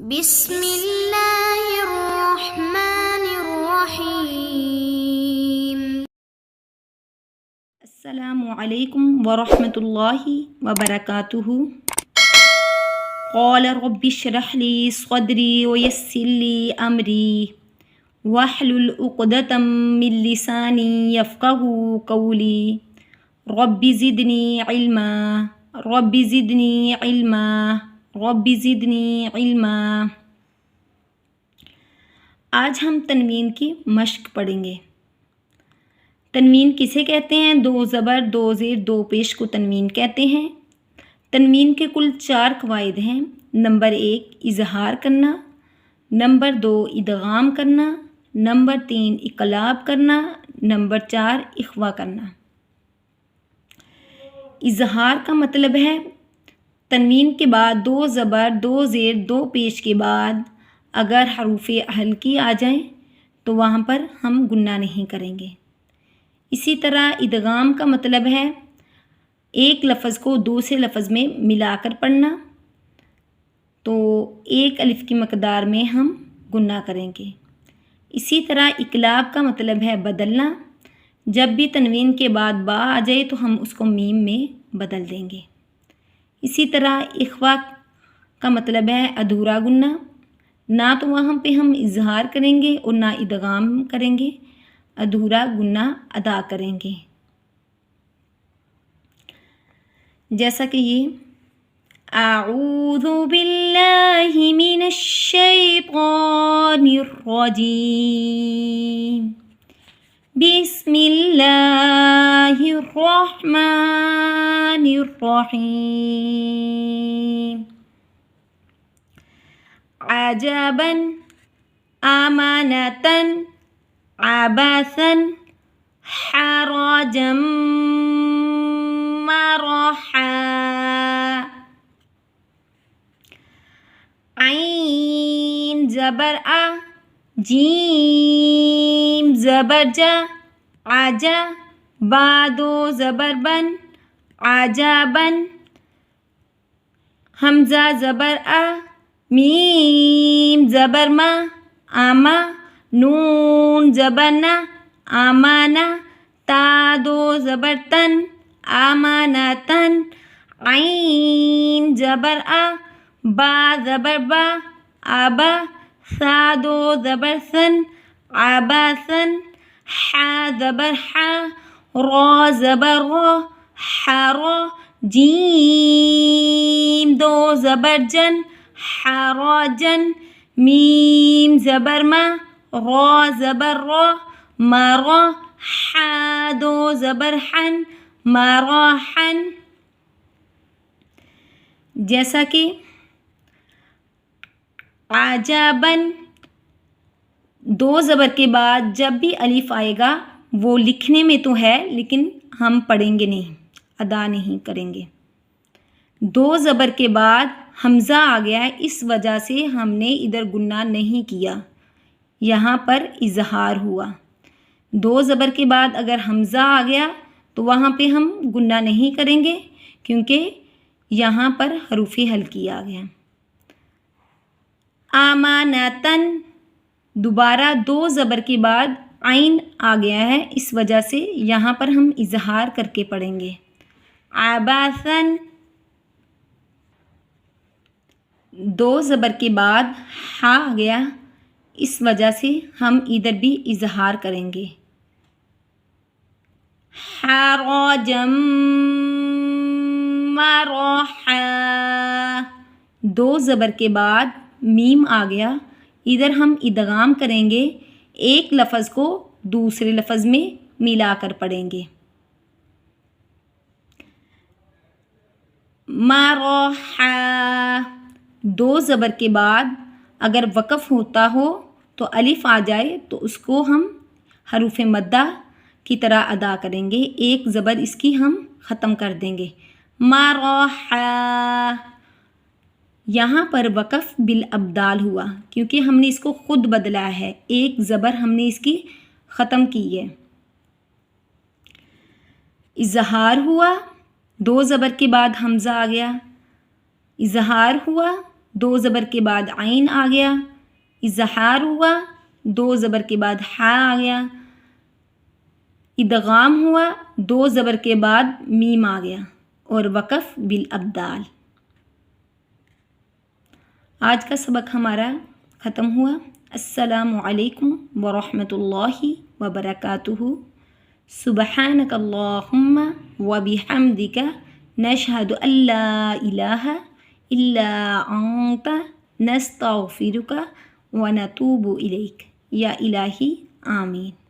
بسم اللہ الرحمن الرحیم۔ السلام علیکم ورحمۃ اللہ وبرکاتہ۔ قال رب اشرح لی صدری ویسر لی امری واحلل عقدۃ من لسانی یفقہوا قولی رب زدنی علما رب زدنی علما رب زدنی علما۔ آج ہم تنوین کی مشق پڑھیں گے۔ تنوین کسے کہتے ہیں؟ دو زبر، دو زیر، دو پیش کو تنوین کہتے ہیں۔ تنوین کے کل 4 قواعد ہیں۔ نمبر 1 اظہار کرنا، نمبر 2 ادغام کرنا، نمبر 3 اقلاب کرنا، نمبر 4 اخفا کرنا۔ اظہار کا مطلب ہے تنوین کے بعد 2 زبر، 2 زیر، 2 پیش کے بعد اگر حروف ہلکی آ جائیں تو وہاں پر ہم گنہ نہیں کریں گے۔ اسی طرح ادغام کا مطلب ہے ایک لفظ کو دوسرے لفظ میں ملا کر پڑھنا، تو 1 الف کی مقدار میں ہم گنہ کریں گے۔ اسی طرح اقلاب کا مطلب ہے بدلنا، جب بھی تنوین کے بعد با آ جائے تو ہم اس کو میم میں بدل دیں گے۔ اسی طرح اخفا کا مطلب ہے ادھورا گنہ، نہ تو وہاں پہ ہم اظہار کریں گے اور نہ ادغام کریں گے، ادھورا گنہ ادا کریں گے۔ جیسا کہ یہ اعوذ باللہ من الشیطان الرجیم بسم اللہ الرحمن الرحیم۔ عجبا امانة عبثا حرجا مرحا۔ عین زبر آ، جیم زبر جا، عجا، بادو زبر بن، عجبن۔ حمزہ زبر آ، میم زبر ما، آما، نون زبر نا، آمانا، تا دو زبر تن، آمانتن۔ عین زبر آ، با زبر با، آبا، سا دو زبر سن، آباسن۔ حا زبر حا، را زبر را، حرا۔ جیم دو زبر جن، حراجن۔ میم زبر ما، را زبر را، مرا۔ حا دو زبر حن، مراحن۔ جیسا کہ عجبن 2 زبر کے بعد جب بھی الف آئے گا وہ لکھنے میں تو ہے لیکن ہم پڑھیں گے نہیں، ادا نہیں کریں گے۔ 2 زبر کے بعد حمزہ آ گیا ہے، اس وجہ سے ہم نے ادھر گنہ نہیں کیا، یہاں پر اظہار ہوا۔ 2 زبر کے بعد اگر حمزہ آ گیا تو وہاں پہ ہم گنہ نہیں کریں گے کیونکہ یہاں پر حروف ہلکی آ گیا۔ آمانتن دوبارہ 2 زبر کے بعد عین آ گیا ہے، اس وجہ سے یہاں پر ہم اظہار کر کے پڑھیں گے۔ عباسن 2 زبر کے بعد ہا آ گیا، اس وجہ سے ہم ادھر بھی اظہار کریں گے۔ حراجم مرحا 2 زبر کے بعد میم آ گیا، ادھر ہم ادغام کریں گے، ایک لفظ کو دوسرے لفظ میں ملا کر پڑھیں گے۔ مرحا 2 زبر کے بعد اگر وقف ہوتا ہو تو الف آ جائے تو اس کو ہم حروف مدہ کی طرح ادا کریں گے، ایک زبر اس کی ہم ختم کر دیں گے۔ مرحا یہاں پر وقف بالابدال ہوا کیونکہ ہم نے اس کو خود بدلا ہے، ایک زبر ہم نے اس کی ختم کی ہے۔ اظہار ہوا، 2 زبر کے بعد حمزہ آ گیا، اظہار ہوا، دو زبر کے بعد عین آ گیا، اظہار ہوا، دو زبر کے بعد ہا آ گیا، ادغام ہوا، دو زبر کے بعد میم آ گیا، اور وقف بالابدال۔ آج کا سبق ہمارا ختم ہوا۔ السلام علیکم ورحمۃ اللہ وبرکاتہ۔ سبحانک اللہم وبحمدک نشہد ان لا الہ الا انت نستغفرک ونتوب الیک۔ یا الہی آمین۔